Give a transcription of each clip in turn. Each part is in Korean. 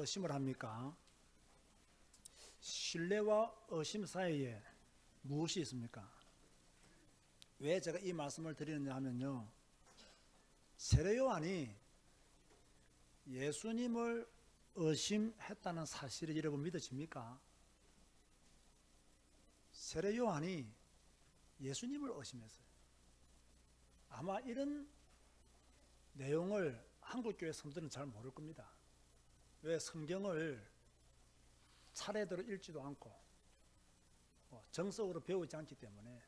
의심을 합니까? 신뢰와 의심 사이에 무엇이 있습니까? 왜 제가 이 말씀을 드리느냐 하면요, 세례 요한이 예수님을 의심했다는 사실이 여러분 믿어집니까? 세례 요한이 예수님을 의심했어요. 아마 이런 내용을 한국교회 성도들은 잘 모를 겁니다. 왜? 성경을 차례대로 읽지도 않고 정석으로 배우지 않기 때문에.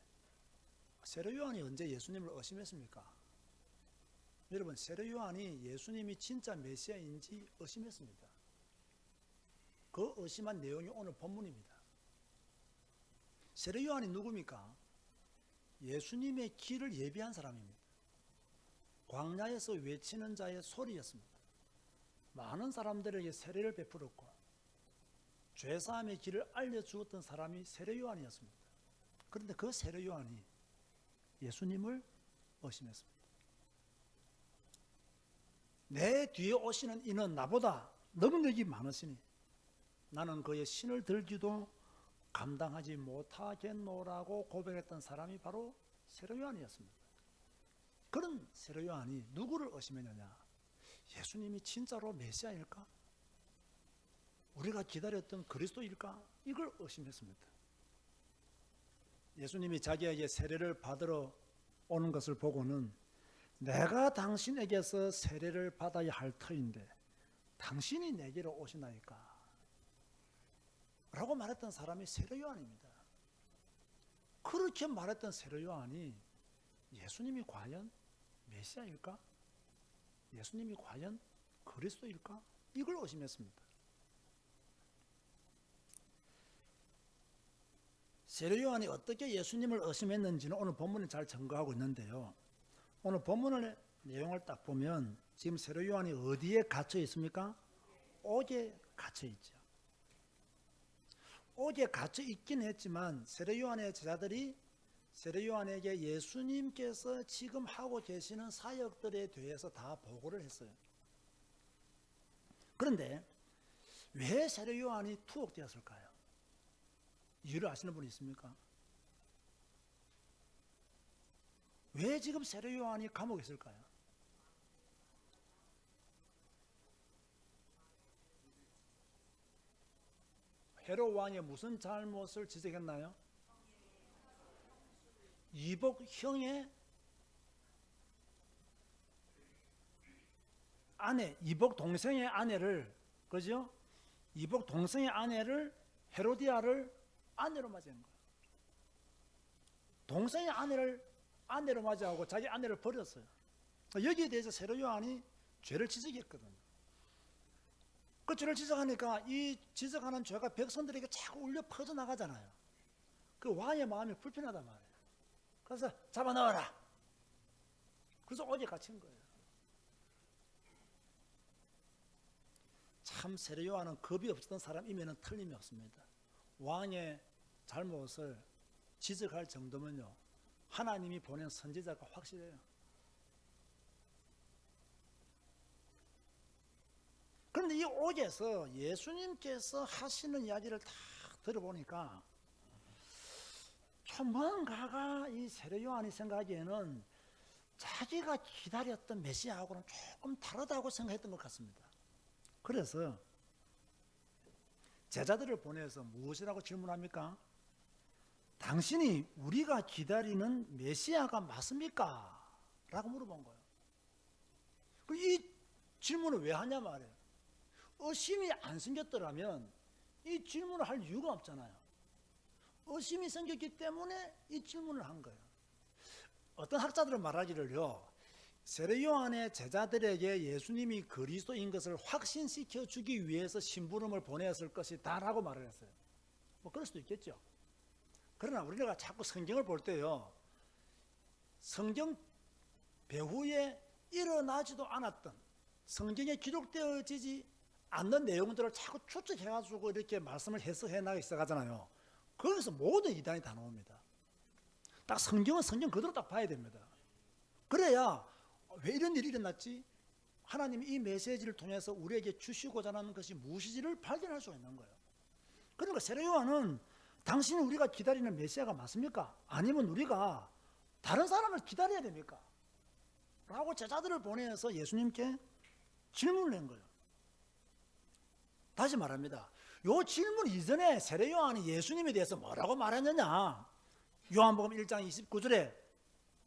세례 요한이 언제 예수님을 의심했습니까? 여러분, 세례 요한이 예수님이 진짜 메시아인지 의심했습니다. 그 의심한 내용이 오늘 본문입니다. 세례 요한이 누굽니까? 예수님의 길을 예비한 사람입니다. 광야에서 외치는 자의 소리였습니다. 많은 사람들에게 세례를 베풀었고 죄사함의 길을 알려주었던 사람이 세례 요한이었습니다. 그런데 그 세례 요한이 예수님을 의심했습니다. 내 뒤에 오시는 이는 나보다 능력이 많으시니 나는 그의 신을 들기도 감당하지 못하겠노라고 고백했던 사람이 바로 세례 요한이었습니다. 그런 세례 요한이 누구를 의심했느냐? 예수님이 진짜로 메시아일까? 우리가 기다렸던 그리스도일까? 이걸 의심했습니다. 예수님이 자기에게 세례를 받으러 오는 것을 보고는 내가 당신에게서 세례를 받아야 할 터인데 당신이 내게로 오시나이까? 라고 말했던 사람이 세례 요한입니다. 그렇게 말했던 세례 요한이 예수님이 과연 메시아일까? 예수님이 과연 그리스도일까? 이걸 의심했습니다. 세례 요한이 어떻게 예수님을 의심했는지는 오늘 본문에 잘 증거하고 있는데요. 오늘 본문의 내용을 딱 보면 지금 세례 요한이 어디에 갇혀 있습니까? 옥에 갇혀 있죠. 옥에 갇혀 있긴 했지만 세례 요한의 제자들이 세례 요한에게 예수님께서 지금 하고 계시는 사역들에 대해서 다 보고를 했어요. 그런데 왜 세례 요한이 투옥되었을까요? 이유를 아시는 분이 있습니까? 왜 지금 세례 요한이 감옥에 있을까요? 헤롯 왕의 무슨 잘못을 지적했나요? 이복 형의 아내, 이복 동생의 아내를, 그죠? 이복 동생의 아내를 헤로디아를 아내로 맞이한 거예요. 동생의 아내를 아내로 맞이하고 자기 아내를 버렸어요. 여기에 대해서 세례 요한이 죄를 지적했거든요. 그 죄를 지적하니까 이 지적하는 죄가 백성들에게 자꾸 울려 퍼져나가잖아요. 그 왕의 마음이 불편하단 말이에요. 그래서 잡아 넣어라. 그래서 옥에 갇힌 거예요. 참 세례 요한은 겁이 없었던 사람이면 틀림이 없습니다. 왕의 잘못을 지적할 정도면요, 하나님이 보낸 선지자가 확실해요. 그런데 이 옥에서 예수님께서 하시는 이야기를 다 들어보니까 좀 뭔가가 이 세례 요한이 생각하기에는 자기가 기다렸던 메시아하고는 조금 다르다고 생각했던 것 같습니다. 그래서 제자들을 보내서 무엇이라고 질문합니까? 당신이 우리가 기다리는 메시아가 맞습니까? 라고 물어본 거예요. 이 질문을 왜 하냐 말이에요. 의심이 안 생겼더라면 이 질문을 할 이유가 없잖아요. 의심이 생겼기 때문에 이 질문을 한 거예요. 어떤 학자들은 말하기를요, 세례 요한의 제자들에게 예수님이 그리스도인 것을 확신시켜 주기 위해서 심부름을 보냈을 것이다라고 말을 했어요. 뭐 그럴 수도 있겠죠. 그러나 우리가 자꾸 성경을 볼 때요, 성경 배후에 일어나지도 않았던, 성경에 기록되어지지 않는 내용들을 자꾸 추측해가지고 이렇게 말씀을 해석해 나가기 시작하잖아요. 거기서 모든 이단이 다 나옵니다. 딱 성경은 성경 그대로 딱 봐야 됩니다. 그래야 왜 이런 일이 일어났지? 하나님이 이 메시지를 통해서 우리에게 주시고자 하는 것이 무엇인지를 발견할 수가 있는 거예요. 그러니까 세례 요한은 당신이 우리가 기다리는 메시아가 맞습니까? 아니면 우리가 다른 사람을 기다려야 됩니까? 라고 제자들을 보내서 예수님께 질문을 낸 거예요. 다시 말합니다. 이 질문 이전에 세례 요한이 예수님에 대해서 뭐라고 말했느냐? 요한복음 1장 29절에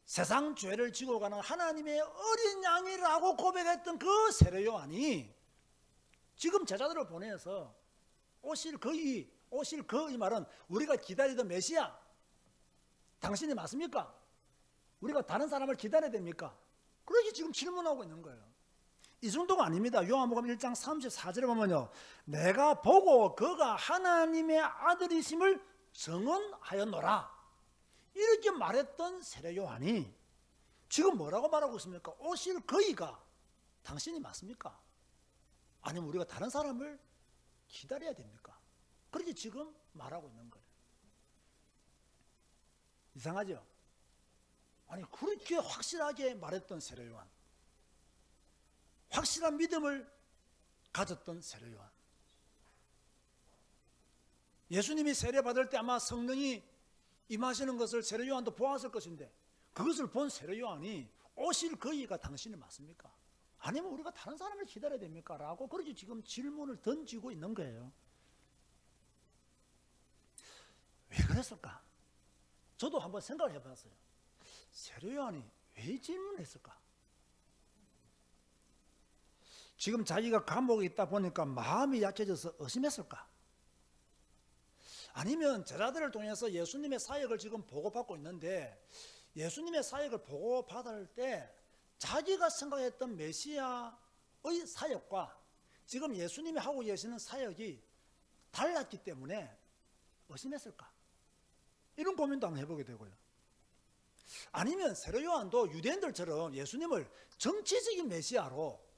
세상 죄를 지고 가는 하나님의 어린 양이라고 고백했던 그 세례 요한이 지금 제자들을 보내서 오실 그 이 말은 우리가 기다리던 메시아 당신이 맞습니까? 우리가 다른 사람을 기다려야 됩니까? 그렇게 지금 질문하고 있는 거예요. 이 정도가 아닙니다. 요한복음 1장 34절에 보면요, 내가 보고 그가 하나님의 아들이심을 증언하였노라 이렇게 말했던 세례 요한이 지금 뭐라고 말하고 있습니까? 오실 그이가 당신이 맞습니까? 아니면 우리가 다른 사람을 기다려야 됩니까? 그렇게 지금 말하고 있는 거예요. 이상하죠? 아니 그렇게 확실하게 말했던 세례 요한, 확실한 믿음을 가졌던 세례 요한, 예수님이 세례 받을 때 아마 성령이 임하시는 것을 세례 요한도 보았을 것인데 그것을 본 세례 요한이 오실 그이가 당신이 맞습니까? 아니면 우리가 다른 사람을 기다려야 됩니까? 라고 그렇게 지금 질문을 던지고 있는 거예요. 왜 그랬을까? 저도 한번 생각을 해봤어요. 세례 요한이 왜 질문했을까? 지금 자기가 감옥에 있다 보니까 마음이 약해져서 의심했을까? 아니면 제자들을 통해서 예수님의 사역을 지금 보고받고 있는데 예수님의 사역을 보고받을 때 자기가 생각했던 메시아의 사역과 지금 예수님이 하고 계시는 사역이 달랐기 때문에 의심했을까? 이런 고민도 한번 해보게 되고요. 아니면 세례 요한도 유대인들처럼 예수님을 정치적인 메시아로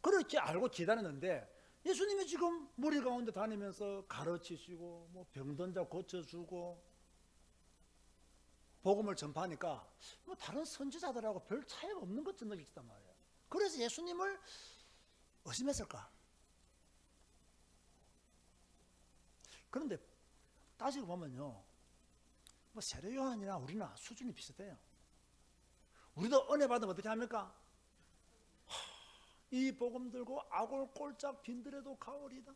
그렇게 알고 기다렸는데 예수님이 지금 무리 가운데 다니면서 가르치시고 뭐 병든 자 고쳐주고 복음을 전파하니까 뭐 다른 선지자들하고 별 차이가 없는 것처럼 느껴졌단 말이에요. 그래서 예수님을 의심했을까? 그런데 따지고 보면요, 뭐 세례 요한이나 우리나 수준이 비슷해요. 우리도 은혜 받으면 어떻게 합니까? 이 복음 들고 아골 꼴짝 빈들에도 가오리다.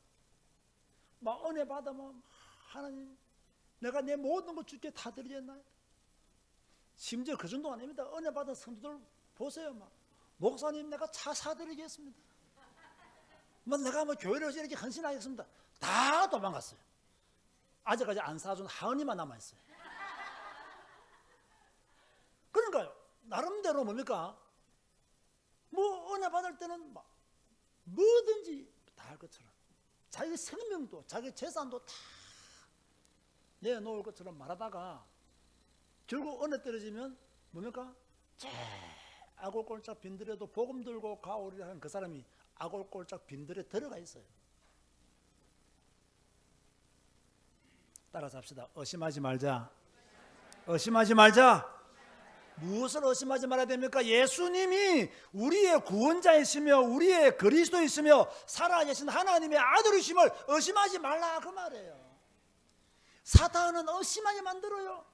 막 은혜 받으면 하나님 내가 내 모든 것 주께 다 드리겠나요? 심지어 그 정도 아닙니다. 은혜 받은 성도들 보세요. 막 목사님 내가 차 사드리겠습니다. 뭐 내가 뭐 교회를 이렇게 헌신하겠습니다. 다 도망갔어요. 아직까지 안 사준 하은이만 남아있어요. 그러니까요, 나름대로 뭡니까? 뭐 은혜 받을 때는 막 뭐든지 다 할 것처럼 자기 생명도 자기 재산도 다 내놓을 것처럼 말하다가 결국 은혜 떨어지면 뭡니까? 아골골짝 빈들에도 복음 들고 가오리라 하는 그 사람이 아골골짝 빈들에 들어가 있어요. 따라서 합시다. 의심하지 말자. 의심하지 말자. 무엇을 의심하지 말아야 됩니까? 예수님이 우리의 구원자이시며 우리의 그리스도이시며 살아계신 하나님의 아들이심을 의심하지 말라 그 말이에요. 사탄은 의심하게 만들어요.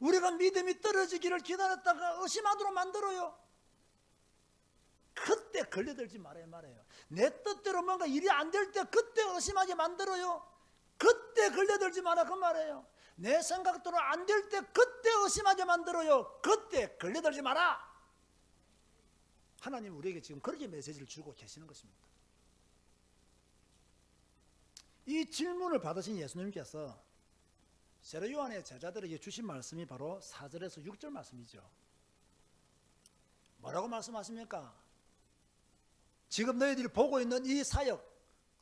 우리가 믿음이 떨어지기를 기다렸다가 의심하도록 만들어요. 그때 걸려들지 말아요. 내 뜻대로 뭔가 일이 안 될 때 그때 의심하게 만들어요. 그때 걸려들지 마라 그 말이에요. 내 생각대로 안 될 때 그때 의심하게 만들어요. 그때 걸려들지 마라. 하나님 우리에게 지금 그렇게 메시지를 주고 계시는 것입니다. 이 질문을 받으신 예수님께서 세례 요한의 제자들에게 주신 말씀이 바로 4절에서 6절 말씀이죠. 뭐라고 말씀하십니까? 지금 너희들이 보고 있는 이 사역,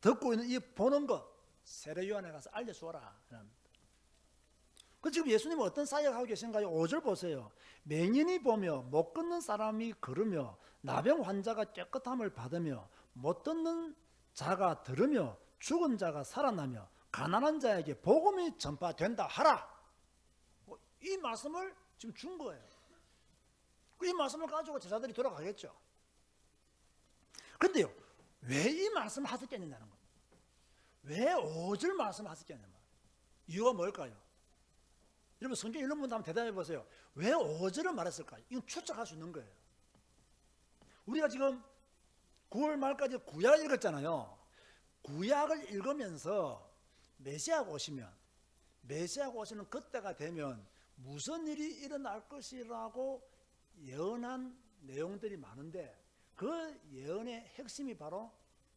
듣고 있는 이 보는 것 세례 요한에 가서 알려주어라. 그 지금 예수님은 어떤 사역하고 계신가요? 5절 보세요. 맹인이 보며 못 걷는 사람이 걸으며 나병 환자가 깨끗함을 받으며 못 듣는 자가 들으며 죽은 자가 살아나며 가난한 자에게 복음이 전파된다 하라. 이 말씀을 지금 준 거예요. 이 말씀을 가지고 제자들이 돌아가겠죠. 근데요, 왜 이 말씀을 하셨겠느냐는 겁니다. 왜 5절 말씀을 하셨겠느냐. 이유가 뭘까요? 여러분 성경 읽는 분들 한번 대답해 보세요. 왜 5절을 말했을까요? 이건 추측할 수 있는 거예요. 우리가 지금 9월 말까지 구약을 읽었잖아요. 구약을 읽으면서 메시아가 오시면 그때가 되면 무슨 일이 일어날 것이라고 예언한 내용들이 많은데 그 예언의 핵심이 바로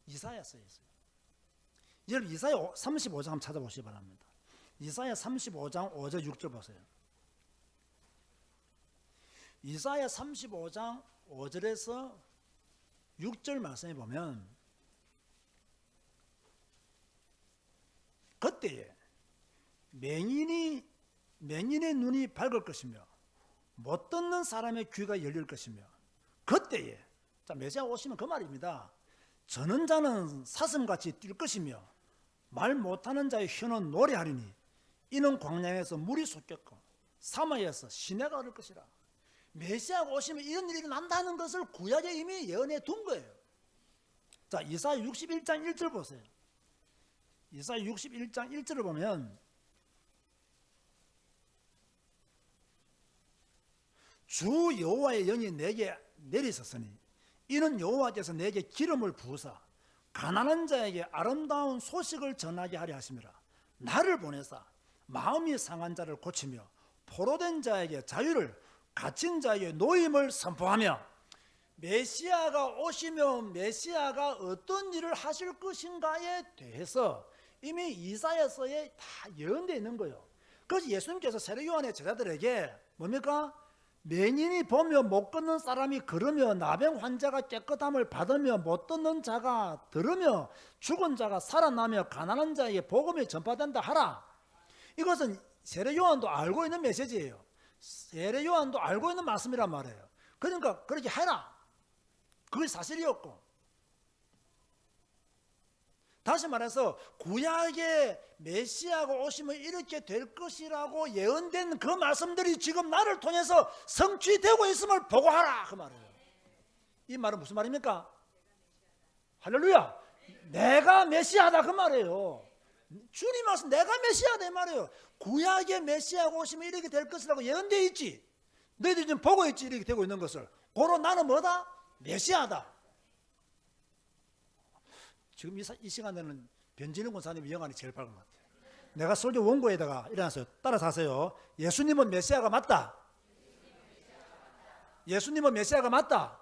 이사야서에 있어요. 여러분 이사야 35장 한번 찾아보시기 바랍니다. 이사야 35장 5절 6절 보세요. 이사야 35장 5절에서 6절 말씀에 보면 그때에 맹인의 눈이 밝을 것이며 못 듣는 사람의 귀가 열릴 것이며 그때에 자 메시아 오시면 그 말입니다. 저는 자는 사슴같이 뛸 것이며 말 못하는 자의 혀는 노래하리니 이는 광야에서 물이 솟겠고 사마에서 시내가 흐를 것이라. 메시아가 오시면 이런 일이 난다는 것을 구약에 이미 예언해 둔 거예요. 자 이사야 61장 1절 보세요. 이사야 61장 1절을 보면 주 여호와의 영이 내게 내리셨으니 이는 여호와께서 내게 기름을 부으사 가난한 자에게 아름다운 소식을 전하게 하려 하심이라. 나를 보내사 마음이 상한 자를 고치며 포로된 자에게 자유를 갇힌 자에게 노임을 선포하며. 메시아가 오시면 메시아가 어떤 일을 하실 것인가에 대해서 이미 이사야서에 다 예언되어 있는 거예요. 그래서 예수님께서 세례 요한의 제자들에게 뭡니까? 맹인이 보며 못 걷는 사람이 걸으며 나병 환자가 깨끗함을 받으며 못 듣는 자가 들으며 죽은 자가 살아나며 가난한 자에게 복음이 전파된다 하라. 이것은 세례 요한도 알고 있는 메시지예요. 세례 요한도 알고 있는 말씀이란 말이에요. 그러니까 그렇게 해라. 그게 사실이었고, 다시 말해서 구약의 메시아가 오시면 이렇게 될 것이라고 예언된 그 말씀들이 지금 나를 통해서 성취되고 있음을 보고하라 그 말이에요. 이 말은 무슨 말입니까? 할렐루야. 내가 메시아다 그 말이에요. 주님 말씀 내가 메시아다 이 말이에요. 구약의 메시아가 오시면 이렇게 될 것이라고 예언되어 있지. 너희들이 지금 보고 있지 이렇게 되고 있는 것을. 고로 나는 뭐다? 메시아다. 지금 이 시간에는 변진영 권사님의 영안이 제일 밝은 것 같아요. 내가 설교 원고에다가 일어나서 따라서 하세요. 예수님은 메시아가 맞다. 예수님은 메시아가 맞다.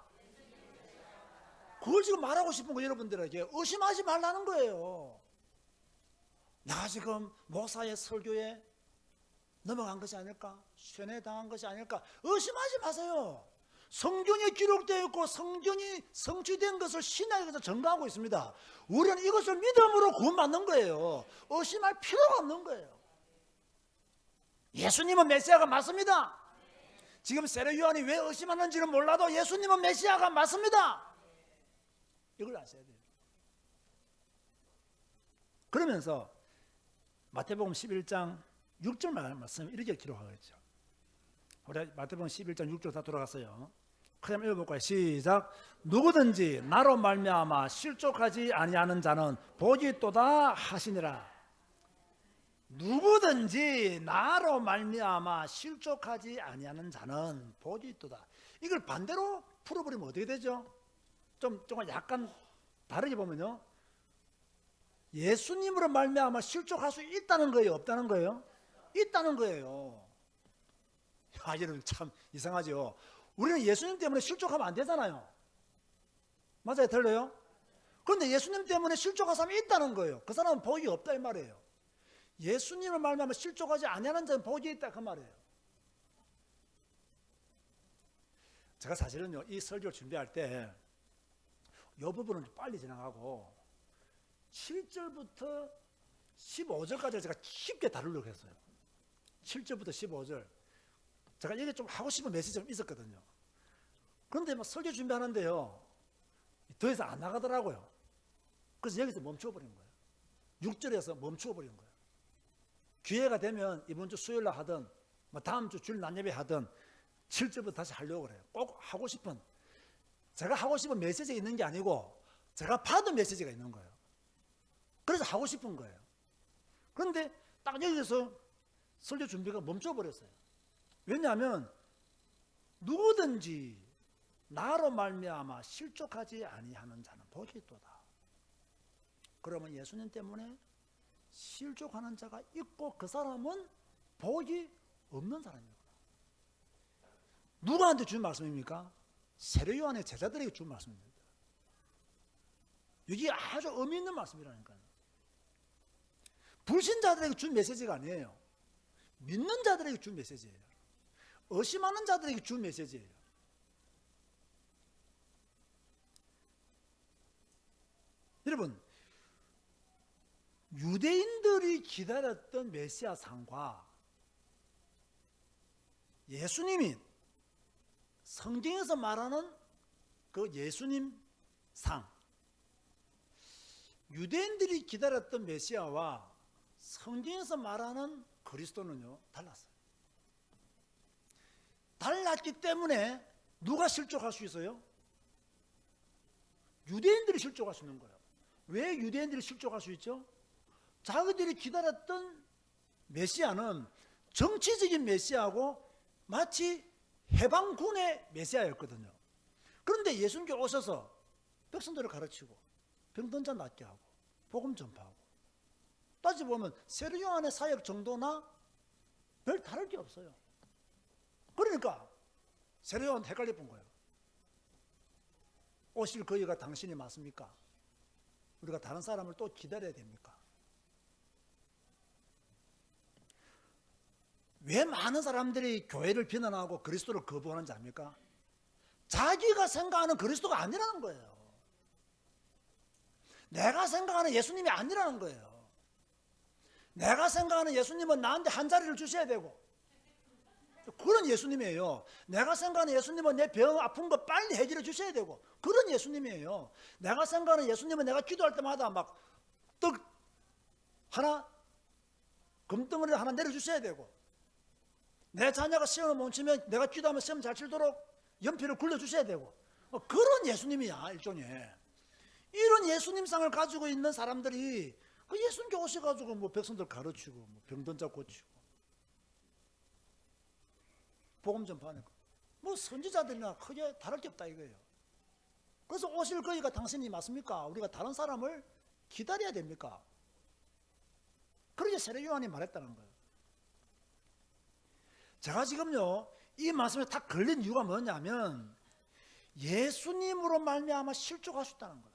그걸 지금 말하고 싶은 거 여러분들에게 의심하지 말라는 거예요. 내가 지금 목사의 설교에 넘어간 것이 아닐까? 쇠뇌당한 것이 아닐까? 의심하지 마세요. 성경에 기록되어 있고 성경이 성취된 것을 신약에서 증거하고 있습니다. 우리는 이것을 믿음으로 구원받는 거예요. 의심할 필요가 없는 거예요. 예수님은 메시아가 맞습니다. 지금 세례 요한이 왜 의심하는지는 몰라도 예수님은 메시아가 맞습니다. 이걸 아셔야 돼요. 그러면서 마태복음 11장 6절 말씀 이렇게 기록하고 있죠. 우리 마태복음 11장 6절 다 돌아갔어요. 그냥 읽어볼까요? 시작. 누구든지 나로 말미암아 실족하지 아니하는 자는 복이 있도다 하시니라. 누구든지 나로 말미암아 실족하지 아니하는 자는 복이 있도다. 이걸 반대로 풀어버리면 어떻게 되죠? 좀 약간 다르게 보면요, 예수님으로 말미암아 실족할 수 있다는 거예요, 없다는 거예요? 있다는 거예요. 야, 여러분 참 이상하죠. 우리는 예수님 때문에 실족하면 안 되잖아요. 맞아요, 틀려요? 그런데 예수님 때문에 실족한 사람이 있다는 거예요. 그 사람은 복이 없다 이 말이에요. 예수님을 말미암아 실족하지 아니하는 자는 복이 있다 그 말이에요. 제가 사실은요, 이 설교를 준비할 때 이 부분을 빨리 지나가고 7절부터 15절까지 제가 쉽게 다루려고 했어요. 7절부터 15절. 제가 이게 좀 하고 싶은 메시지가 좀 있었거든요. 그런데 막 설교 준비하는데요, 더 이상 안 나가더라고요. 그래서 여기서 멈춰버린 거예요. 6절에서 멈춰버린 거예요. 기회가 되면 이번 주 수요일 날 하든 뭐 다음 주 주일 낮 예배 하든 7절부터 다시 하려고 그래요. 꼭 하고 싶은, 제가 하고 싶은 메시지가 있는 게 아니고 제가 받은 메시지가 있는 거예요. 그래서 하고 싶은 거예요. 그런데 딱 여기서 설교 준비가 멈춰버렸어요. 왜냐하면 누구든지 나로 말미암아 실족하지 아니하는 자는 복이 있도다. 그러면 예수님 때문에 실족하는 자가 있고 그 사람은 복이 없는 사람이구나. 누구한테 준 말씀입니까? 세례 요한의 제자들에게 준 말씀입니다. 이게 아주 의미 있는 말씀이라니까요. 불신자들에게 준 메시지가 아니에요. 믿는 자들에게 준 메시지예요. 의심하는 자들에게 준 메시지예요. 여러분, 유대인들이 기다렸던 메시아 상과 예수님이 성경에서 말하는 그 예수님 상, 유대인들이 기다렸던 메시아와 성경에서 말하는 그리스도는요, 달랐어요. 달랐기 때문에 누가 실족할 수 있어요? 유대인들이 실족할 수 있는 거예요. 왜 유대인들이 실족할 수 있죠? 자기들이 기다렸던 메시아는 정치적인 메시아고 마치 해방군의 메시아였거든요. 그런데 예수님께 오셔서 백성들을 가르치고 병든 자 낫게 하고 복음 전파하고, 따지보면 세례 요한의 사역 정도나 별 다를 게 없어요. 그러니까 세례 요한은 헷갈려 본 거예요. 오실 그이가 당신이 맞습니까? 우리가 다른 사람을 또 기다려야 됩니까? 왜 많은 사람들이 교회를 비난하고 그리스도를 거부하는지 압니까? 자기가 생각하는 그리스도가 아니라는 거예요. 내가 생각하는 예수님이 아니라는 거예요. 내가 생각하는 예수님은 나한테 한 자리를 주셔야 되고, 그런 예수님이에요. 내가 생각하는 예수님은 내 병 아픈 거 빨리 해결해 주셔야 되고, 그런 예수님이에요. 내가 생각하는 예수님은 내가 기도할 때마다 막 떡 하나, 금덩어리 하나 내려주셔야 되고, 내 자녀가 시험을 못 치면 내가 기도하면 시험 잘 치도록 연필을 굴려주셔야 되고, 그런 예수님이야, 일종의. 이런 예수님상을 가지고 있는 사람들이 그 예수님께 오셔가지고 뭐 백성들 가르치고 뭐 병든 자 고치고 복음 전파하니까 뭐 선지자들이나 크게 다를 게 없다 이거예요. 그래서 오실 거이가 당신이 맞습니까? 우리가 다른 사람을 기다려야 됩니까? 그렇게 세례 요한이 말했다는 거예요. 제가 지금요 이 말씀에 딱 걸린 이유가 뭐냐면 예수님으로 말미암아 실족할 수 있다는 거예요.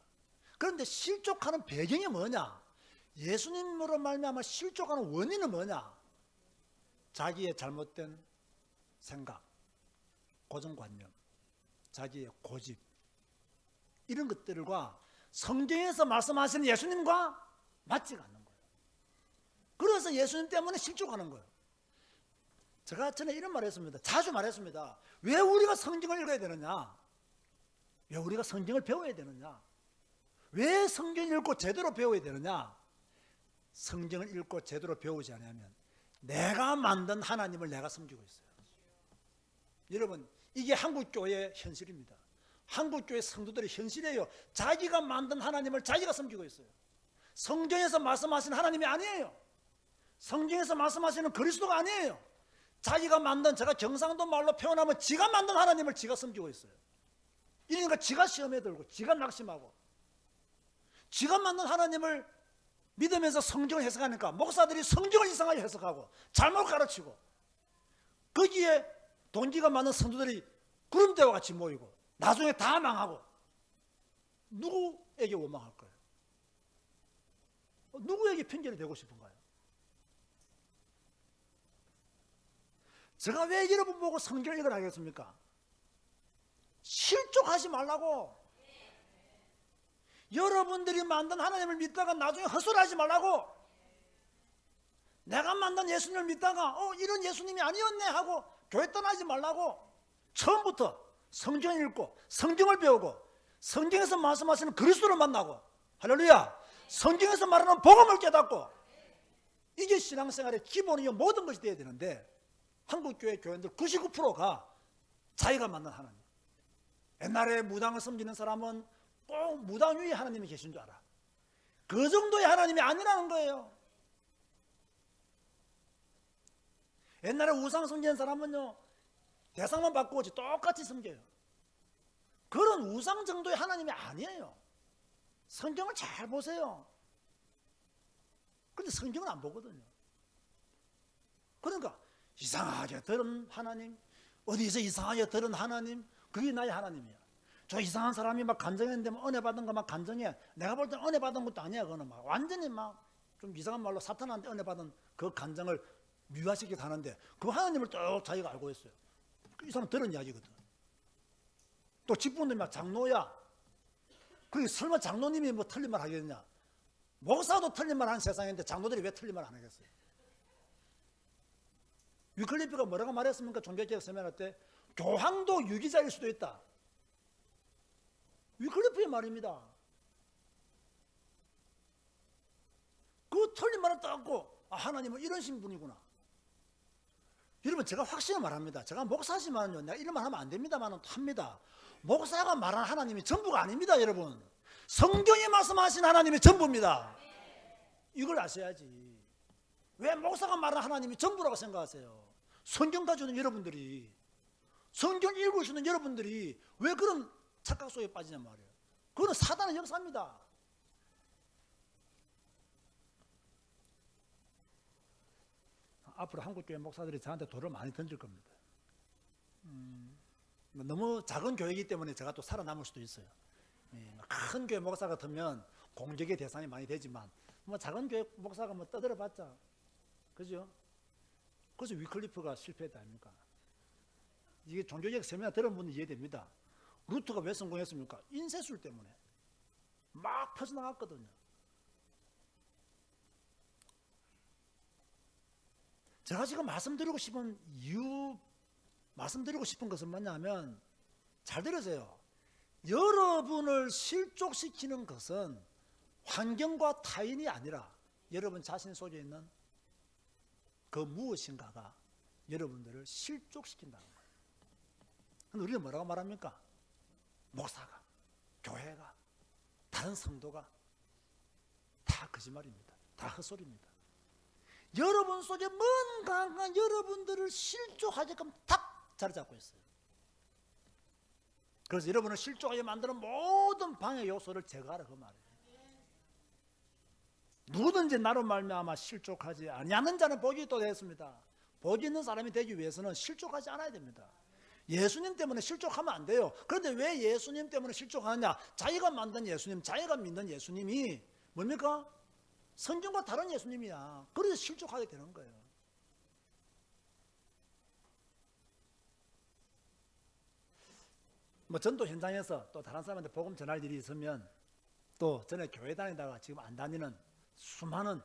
그런데 실족하는 배경이 뭐냐? 예수님으로 말미암아 실족하는 원인은 뭐냐? 자기의 잘못된 생각, 고정관념, 자기의 고집, 이런 것들과 성경에서 말씀하시는 예수님과 맞지가 않는 거예요. 그래서 예수님 때문에 실족하는 거예요. 제가 전에 이런 말을 했습니다. 자주 말했습니다. 왜 우리가 성경을 읽어야 되느냐? 왜 우리가 성경을 배워야 되느냐? 왜 성경을 읽고 제대로 배워야 되느냐? 성경을 읽고 제대로 배우지 않으면 내가 만든 하나님을 내가 섬기고 있어요. 여러분, 이게 한국교회의 현실입니다. 한국교회 성도들의 현실이에요. 자기가 만든 하나님을 자기가 섬기고 있어요. 성경에서 말씀하신 하나님이 아니에요. 성경에서 말씀하시는 그리스도가 아니에요. 자기가 만든, 제가 경상도 말로 표현하면 지가 만든 하나님을 지가 섬기고 있어요. 이러니까 지가 시험에 들고 지가 낙심하고 지가 만든 하나님을 믿으면서 성경을 해석하니까 목사들이 성경을 이상하게 해석하고 잘못 가르치고, 거기에 동기가 많은 성도들이 구름대와 같이 모이고 나중에 다 망하고, 누구에게 원망할 거예요? 누구에게 편견이 되고 싶은가요? 제가 왜 여러분 보고 성경을 읽으라 하겠습니까? 실족하지 말라고. 여러분들이 만든 하나님을 믿다가 나중에 헛소리하지 말라고. 내가 만든 예수님을 믿다가 이런 예수님이 아니었네 하고 교회 떠나지 말라고. 처음부터 성경을 읽고 성경을 배우고 성경에서 말씀하시는 그리스도를 만나고, 할렐루야, 성경에서 말하는 복음을 깨닫고, 이게 신앙생활의 기본이요 모든 것이 되어야 되는데, 한국교회 교인들 99%가 자기가 만든 하나님. 옛날에 무당을 섬기는 사람은 꼭 무당 위에 하나님이 계신 줄 알아. 그 정도의 하나님이 아니라는 거예요. 옛날에 우상 숭배한 사람은요, 대상만 받고 오지 똑같이 섬겨요. 그런 우상 정도의 하나님이 아니에요. 성경을 잘 보세요. 근데 성경은 안 보거든요. 그러니까 이상하게 들은 하나님, 어디서 이상하게 들은 하나님, 그게 나의 하나님이야. 저 이상한 사람이 막 간증했는데 은혜 받은 거 막 간증해. 내가 볼 땐 은혜 받은 것도 아니야. 그거는 막 완전히 막 좀 이상한 말로 사탄한테 은혜 받은 그 간증을 미화시키게 하는데 그 하나님을 쭉 자기가 알고 있어요. 이 사람 들은 이야기거든. 또 직분들이 막 장로야. 그게 설마 장로님이 뭐 틀린 말 하겠냐? 목사도 틀린 말 하는 세상인데 장로들이 왜 틀린 말 안 하겠어요? 위클리프가 뭐라고 말했습니까? 종교개혁 세미나 때 교황도 유기자일 수도 있다. 위클리프의 말입니다. 그 틀린 말을 따고 하나님은 이런 분이구나. 여러분 제가 확실히 말합니다. 제가 목사지만요, 내가 이런 말 하면 안 됩니다만 합니다. 목사가 말하는 하나님이 전부가 아닙니다. 여러분 성경이 말씀하신 하나님이 전부입니다. 이걸 아셔야지. 왜 목사가 말하는 하나님이 전부라고 생각하세요? 성경 가지고 있는 여러분들이, 성경 읽으시는 여러분들이 왜 그런 착각 속에 빠지냔 말이에요. 그거는 사단의 역사입니다. 앞으로 한국교회 목사들이 저한테 돌을 많이 던질 겁니다. 너무 작은 교회이기 때문에 제가 또 살아남을 수도 있어요. 큰 교회 목사 같으면 공격의 대상이 많이 되지만 뭐 작은 교회 목사가 뭐 떠들어봤자, 그죠? 그래서 위클리프가 실패했다 아닙니까? 이게 종교개혁 세미나 들은 분이 이해됩니다. 루트가 왜 성공했습니까? 인쇄술 때문에 막 퍼져나갔거든요. 제가 지금 말씀드리고 싶은 이유, 말씀드리고 싶은 것은 뭐냐면, 잘 들으세요. 여러분을 실족시키는 것은 환경과 타인이 아니라 여러분 자신 속에 있는 그 무엇인가가 여러분들을 실족시킨다는 거예요. 근데 우리는 뭐라고 말합니까? 목사가, 교회가, 다른 성도가 다 거짓말입니다. 다 헛소리입니다. 여러분 속에 뭔가가 여러분들을 실족하게끔 딱 자리 잡고 있어요. 그래서 여러분을 실족하게 만드는 모든 방해 요소를 제거하라 그 말이에요. 누구든지 나로 말미암아 실족하지 아니하는 자는 복이 또 되었습니다. 복이 있는 사람이 되기 위해서는 실족하지 않아야 됩니다. 예수님 때문에 실족하면 안 돼요. 그런데 왜 예수님 때문에 실족하느냐? 자기가 만든 예수님, 자기가 믿는 예수님이 뭡니까? 성경과 다른 예수님이야. 그래서 실족하게 되는 거예요. 뭐 전도 현장에서 또 다른 사람한테 복음 전할 일이 있으면 또 전에 교회 다니다가 지금 안 다니는 수많은,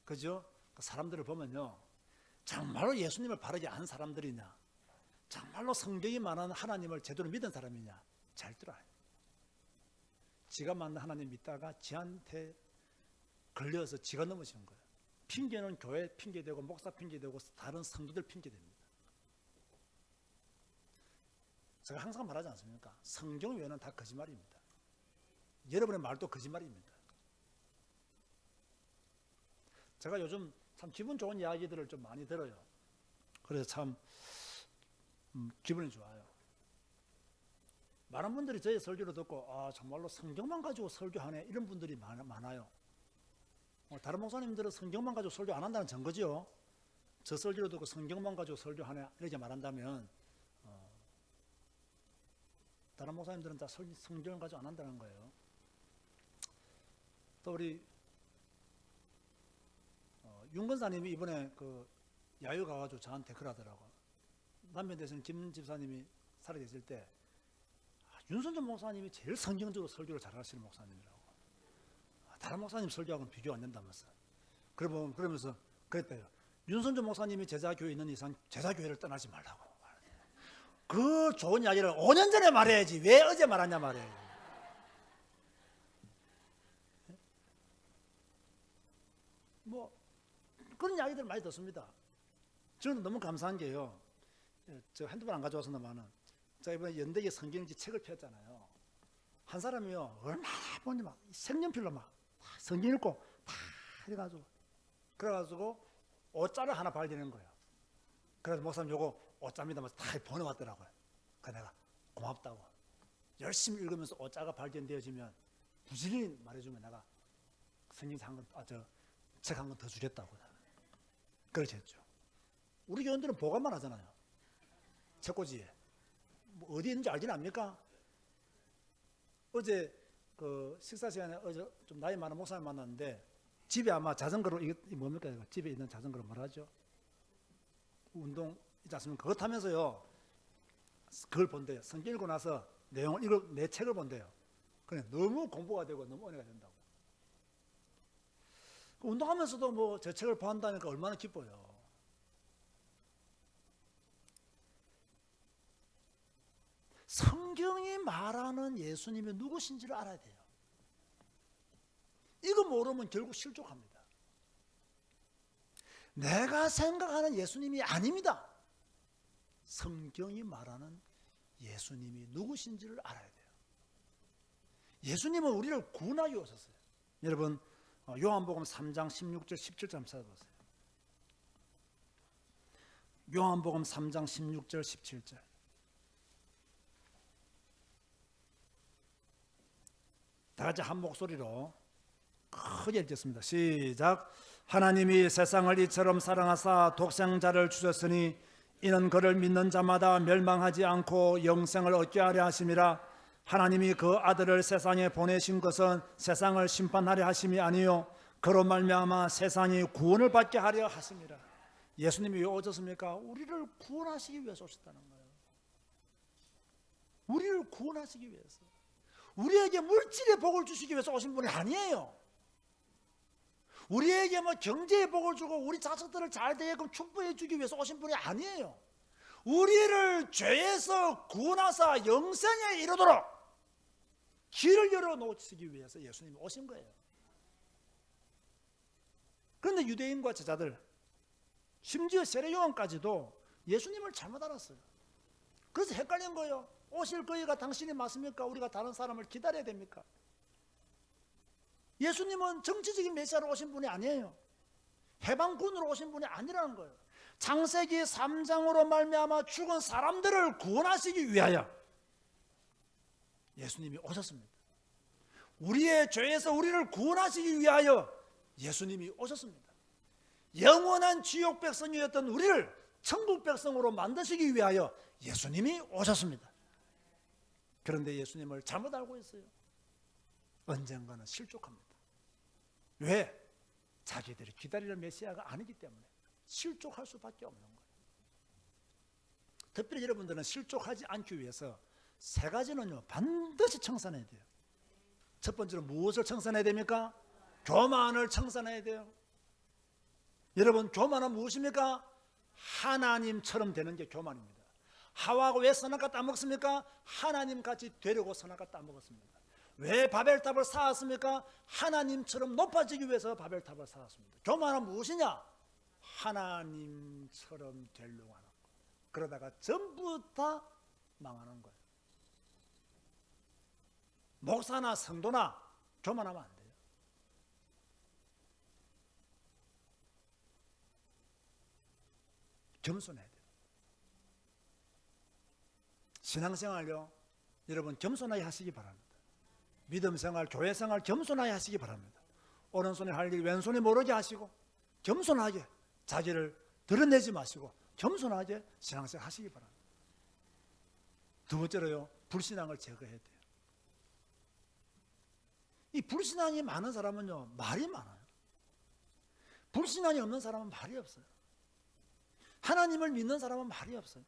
그죠? 그 사람들을 보면요, 정말로 예수님을 바르게 아는 사람들이냐, 정말로 성경이 말하는 하나님을 제대로 믿은 사람이냐, 잘 들어요. 지가 만난 하나님 믿다가 지한테 걸려서 지가 넘어지는 거예요. 핑계는 교회 핑계되고 목사 핑계되고 다른 성도들 핑계됩니다. 제가 항상 말하지 않습니까? 성경 외에는 다 거짓말입니다. 여러분의 말도 거짓말입니다. 제가 요즘 참 기분 좋은 이야기들을 좀 많이 들어요. 그래서 참 기분이 좋아요. 많은 분들이 저의 설교를 듣고 정말로 성경만 가지고 설교하네, 이런 분들이 많아요. 다른 목사님들은 성경만 가지고 설교 안 한다는 증거죠. 저 설교를 듣고 성경만 가지고 설교하네 이렇게 말한다면 다른 목사님들은 다 성경을 가지고 안 한다는 거예요. 또 우리 윤건사님이 이번에 그 야유 가가지고 저한테 그러더라고. 남편 되시는 김 집사님이 살아계실 때 윤선전 목사님이 제일 성경적으로 설교를 잘하시는 목사님이라고. 다른 목사님 설교하고는 비교가 안 된다면서. 그러면서 그랬대요. 윤선전 목사님이 제자교회에 있는 이상 제자교회를 떠나지 말라고. 그 좋은 이야기를 5년 전에 말해야지 왜 어제 말하냐 말이에요. 뭐 그런 이야기들 많이 듣습니다. 저는 너무 감사한 게요, 저 핸드폰 안 가져와서나마는 제가 이번에 연대기 성경지 책을 폈잖아요. 한 사람이요 얼마나 보니 막 색연필로 막 성경 읽고 다 해가지고 그래가지고 옷자를 하나 발견한 거예요. 그래서 목사님 요거 옷자입니다. 다 보내왔더라고요. 그래서 내가 고맙다고 열심히 읽으면서 옷자가 발견되어지면 부지런히 말해주면 내가 성경 책 한 권 더 주겠다고 그렇게 했죠. 우리 교원들은 보관만 하잖아요. 책꽂이에 뭐 어디 있는지 알긴 압니까? 어제 그 식사 시간에 어제 좀 나이 많은 목사님 만났는데 집에 아마 자전거로 이게 뭡니까? 집에 있는 자전거로 뭐라죠? 운동 있지 않습니까? 그거 타면서요 그걸 본대요. 성경 읽고 나서 내용을 내 책을 본대요. 그래 너무 공부가 되고 너무 은혜가 된다고. 운동하면서도 뭐 제 책을 본다니까 얼마나 기뻐요. 성경이 말하는 예수님이 누구신지를 알아야 돼요. 이거 모르면 결국 실족합니다. 내가 생각하는 예수님이 아닙니다. 성경이 말하는 예수님이 누구신지를 알아야 돼요. 예수님은 우리를 구원하기 오셨어요. 여러분 요한복음 3장 16절 17절 한번 찾아보세요. 요한복음 3장 16절 17절 다 같이 한 목소리로 크게 읽겠습니다. 시작. 하나님이 세상을 이처럼 사랑하사 독생자를 주셨으니 이는 그를 믿는 자마다 멸망하지 않고 영생을 얻게 하려 하심이라. 하나님이 그 아들을 세상에 보내신 것은 세상을 심판하려 하심이 아니요 그로 말미암아 세상이 구원을 받게 하려 하심이라. 예수님이 왜 오셨습니까? 우리를 구원하시기 위해서 오셨다는 거예요. 우리를 구원하시기 위해서. 우리에게 물질의 복을 주시기 위해서 오신 분이 아니에요. 우리에게 뭐 경제의 복을 주고 우리 자식들을 잘 되게끔 축복해 주기 위해서 오신 분이 아니에요. 우리를 죄에서 구원하사 영생에 이르도록 길을 열어놓으시기 위해서 예수님이 오신 거예요. 그런데 유대인과 제자들 심지어 세례요한까지도 예수님을 잘못 알았어요. 그래서 헷갈린 거예요. 오실 거리가 당신이 맞습니까? 우리가 다른 사람을 기다려야 됩니까? 예수님은 정치적인 메시아로 오신 분이 아니에요. 해방군으로 오신 분이 아니라는 거예요. 창세기 3장으로 말미암아 죽은 사람들을 구원하시기 위하여 예수님이 오셨습니다. 우리의 죄에서 우리를 구원하시기 위하여 예수님이 오셨습니다. 영원한 지옥 백성이었던 우리를 천국 백성으로 만드시기 위하여 예수님이 오셨습니다. 그런데 예수님을 잘못 알고 있어요. 언젠가는 실족합니다. 왜? 자기들이 기다리는 메시아가 아니기 때문에 실족할 수밖에 없는 거예요. 특별히 여러분들은 실족하지 않기 위해서 세 가지는요 반드시 청산해야 돼요. 첫 번째로 무엇을 청산해야 됩니까? 교만을 청산해야 돼요. 여러분 교만은 무엇입니까? 하나님처럼 되는 게 교만입니다. 하와가 왜 선악과 따먹습니까? 하나님같이 되려고 선악과 따먹었습니다. 왜 바벨탑을 쌓았습니까? 하나님처럼 높아지기 위해서 바벨탑을 쌓았습니다. 교만은 무엇이냐? 하나님처럼 되려고 하는 거예요. 그러다가 전부 다 망하는 거예요. 목사나 성도나 교만하면 안 돼요. 겸손해야 돼요. 신앙생활요 여러분 겸손하게 하시기 바랍니다. 믿음생활, 교회생활 겸손하게 하시기 바랍니다. 오른손에 할 일 왼손에 모르게 하시고 겸손하게 자기를 드러내지 마시고 겸손하게 신앙생활 하시기 바랍니다. 두 번째로요 불신앙을 제거해야 돼요. 이 불신앙이 많은 사람은요 말이 많아요. 불신앙이 없는 사람은 말이 없어요. 하나님을 믿는 사람은 말이 없어요.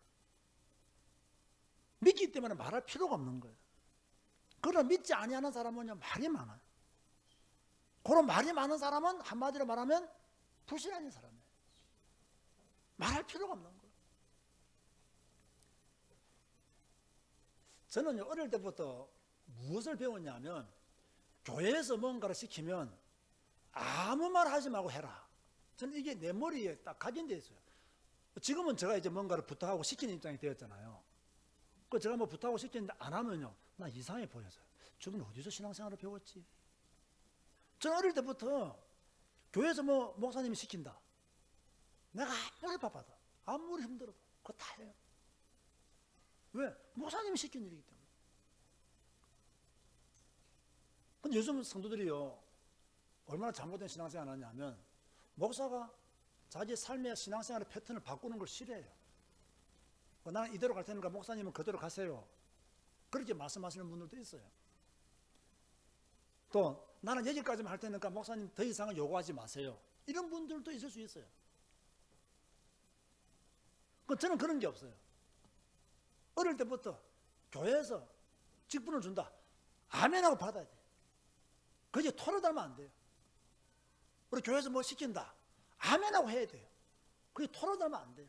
믿기 때문에 말할 필요가 없는 거예요. 그러나 믿지 아니하는 사람은요 말이 많아요. 그런 말이 많은 사람은 한마디로 말하면 불신앙인 사람이에요. 말할 필요가 없는 거예요. 저는 어릴 때부터 무엇을 배웠냐면 교회에서 뭔가를 시키면 아무 말 하지 말고 해라. 저는 이게 내 머리에 딱 각인되어 있어요. 지금은 제가 이제 뭔가를 부탁하고 시키는 입장이 되었잖아요. 그 제가 뭐 부탁하고 시키는데 안 하면요 나 이상해 보여서요. 저건 어디서 신앙생활을 배웠지? 저는 어릴 때부터 교회에서 뭐 목사님이 시킨다. 내가 아무리 바빠도 아무리 힘들어도 그거 다 해요. 왜? 목사님이 시킨 일이기 때문에. 근데 요즘 성도들이요, 얼마나 잘못된 신앙생활을 하냐면 목사가 자기 삶의 신앙생활의 패턴을 바꾸는 걸 싫어해요. 나는 이대로 갈 테니까 목사님은 그대로 가세요. 그렇게 말씀하시는 분들도 있어요. 또 나는 여기까지만 할 테니까 목사님 더 이상은 요구하지 마세요. 이런 분들도 있을 수 있어요. 저는 그런 게 없어요. 어릴 때부터 교회에서 직분을 준다. 아멘하고 받아야 돼요. 그게 토를 달면 안 돼요. 우리 교회에서 뭐 시킨다. 아멘하고 해야 돼요. 그게 토를 달면 안 돼요.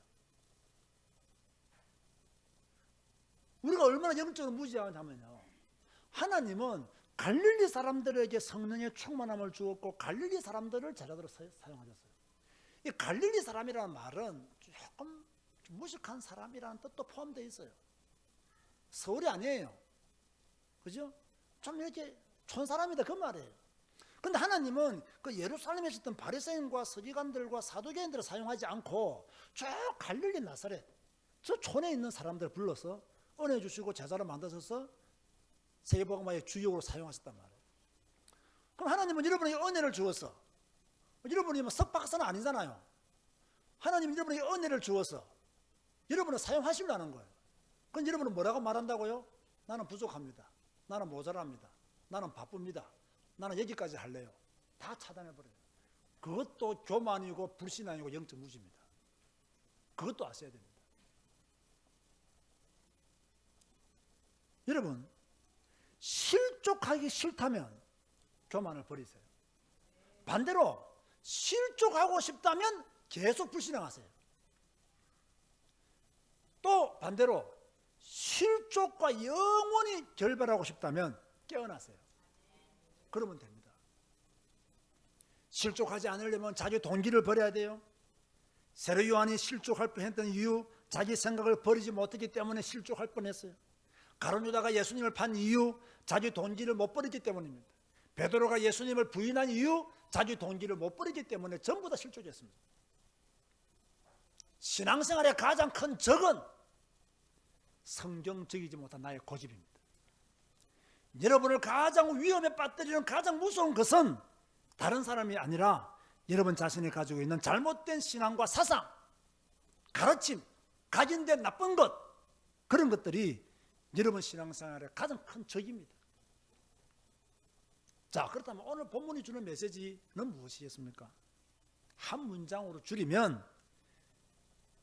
우리가 얼마나 영적으로 무지하냐면요, 하나님은 갈릴리 사람들에게 성령의 충만함을 주었고 갈릴리 사람들을 제자들로 사용하셨어요. 이 갈릴리 사람이라는 말은 조금 무식한 사람이라는 뜻도 포함되어 있어요. 서울이 아니에요. 그죠? 좀 이렇게 촌사람이다 그 말이에요. 그런데 하나님은 그 예루살렘에 있었던 바리새인과 서기관들과 사두개인들을 사용하지 않고 쭉 갈릴리 나사렛 저 촌에 있는 사람들을 불러서 은혜 주시고 제자를 만드셔서 세계복음화의 주역으로 사용하셨단 말이에요. 그럼 하나님은 여러분에게 은혜를 주어서, 여러분이 뭐 석박사는 아니잖아요. 하나님은 여러분에게 은혜를 주어서 여러분을 사용하시려는 거예요. 그럼 여러분은 뭐라고 말한다고요? 나는 부족합니다. 나는 모자랍니다. 나는 바쁩니다. 나는 여기까지 할래요. 다 차단해버려요. 그것도 교만이고 불신 아니고 영적 무지입니다. 그것도 아셔야 됩니다. 여러분, 실족하기 싫다면 교만을 버리세요. 반대로 실족하고 싶다면 계속 불신앙하세요. 또 반대로 실족과 영원히 결별하고 싶다면 깨어나세요. 그러면 됩니다. 실족하지 않으려면 자기 동기를 버려야 돼요. 세례 요한이 실족할 뻔했던 이유, 자기 생각을 버리지 못했기 때문에 실족할 뻔했어요. 가룟 유다가 예수님을 판 이유, 자기 동기를 못 버리기 때문입니다. 베드로가 예수님을 부인한 이유, 자기 동기를 못 버리기 때문에 전부 다 실족했습니다. 신앙생활의 가장 큰 적은 성경적이지 못한 나의 고집입니다. 여러분을 가장 위험에 빠뜨리는 가장 무서운 것은 다른 사람이 아니라 여러분 자신이 가지고 있는 잘못된 신앙과 사상, 가르침, 각인된 나쁜 것, 그런 것들이 여러분 신앙생활의 가장 큰 적입니다. 자, 그렇다면 오늘 본문이 주는 메시지는 무엇이겠습니까? 한 문장으로 줄이면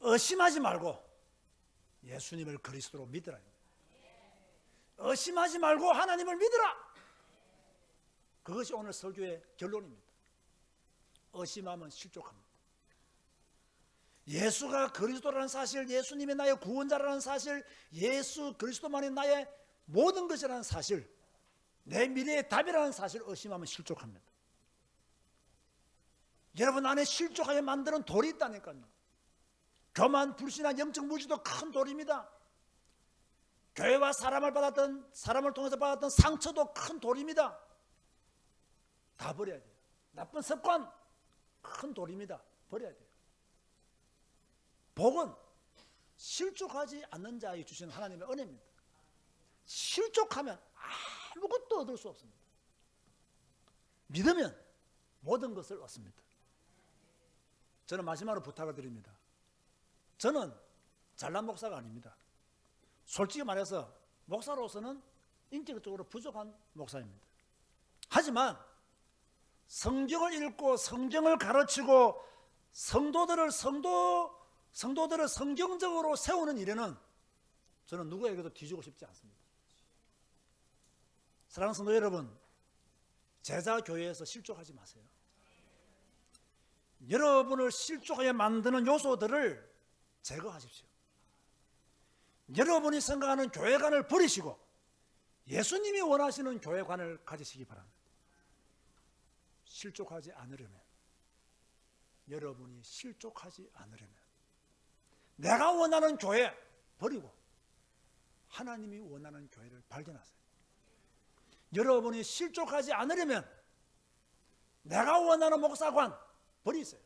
의심하지 말고 예수님을 그리스도로 믿으라. 의심하지 말고 하나님을 믿으라. 그것이 오늘 설교의 결론입니다. 의심하면 실족합니다. 예수가 그리스도라는 사실, 예수님이 나의 구원자라는 사실, 예수 그리스도만이 나의 모든 것이라는 사실, 내 미래의 답이라는 사실을 의심하면 실족합니다. 여러분 안에 실족하게 만드는 돌이 있다니까요. 교만, 불신한 영적 무지도 큰 돌입니다. 교회와 사람을 통해서 받았던 상처도 큰 돌입니다. 다 버려야 돼요. 나쁜 습관, 큰 돌입니다. 버려야 돼요. 복은 실족하지 않는 자에게 주시는 하나님의 은혜입니다. 실족하면 아무것도 얻을 수 없습니다. 믿으면 모든 것을 얻습니다. 저는 마지막으로 부탁을 드립니다. 저는 잘난 목사가 아닙니다. 솔직히 말해서 목사로서는 인격적으로 부족한 목사입니다. 하지만 성경을 읽고 성경을 가르치고 성도들을 성경적으로 세우는 일에는 저는 누구에게도 뒤지고 싶지 않습니다. 사랑하는 성도 여러분, 제자교회에서 실족하지 마세요. 여러분을 실족하게 만드는 요소들을 제거하십시오. 여러분이 생각하는 교회관을 버리시고 예수님이 원하시는 교회관을 가지시기 바랍니다. 실족하지 않으려면, 여러분이 실족하지 않으려면 내가 원하는 교회 버리고 하나님이 원하는 교회를 발견하세요. 여러분이 실족하지 않으려면 내가 원하는 목사관 버리세요.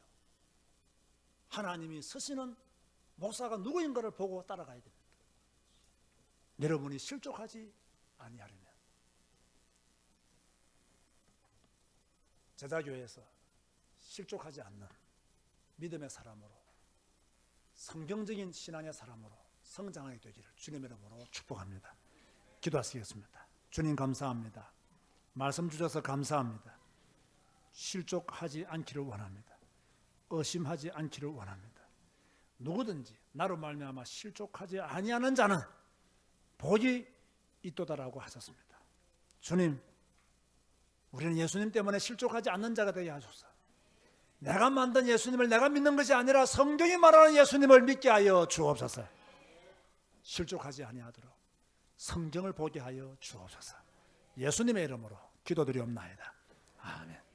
하나님이 쓰시는 목사가 누구인 것을 보고 따라가야 됩니다. 여러분이 실족하지 아니하려면. 제자교회에서 실족하지 않는 믿음의 사람으로, 성경적인 신앙의 사람으로 성장하게 되기를 주님의 이름으로 축복합니다. 기도하시겠습니다. 주님 감사합니다. 말씀 주셔서 감사합니다. 실족하지 않기를 원합니다. 의심하지 않기를 원합니다. 누구든지 나로 말미암아 실족하지 아니하는 자는 복이 있도다라고 하셨습니다. 주님, 우리는 예수님 때문에 실족하지 않는 자가 되게 하소서. 내가 만든 예수님을 내가 믿는 것이 아니라 성경이 말하는 예수님을 믿게 하여 주옵소서. 실족하지 아니하도록 성경을 보게 하여 주옵소서. 예수님의 이름으로 기도드리옵나이다. 아멘.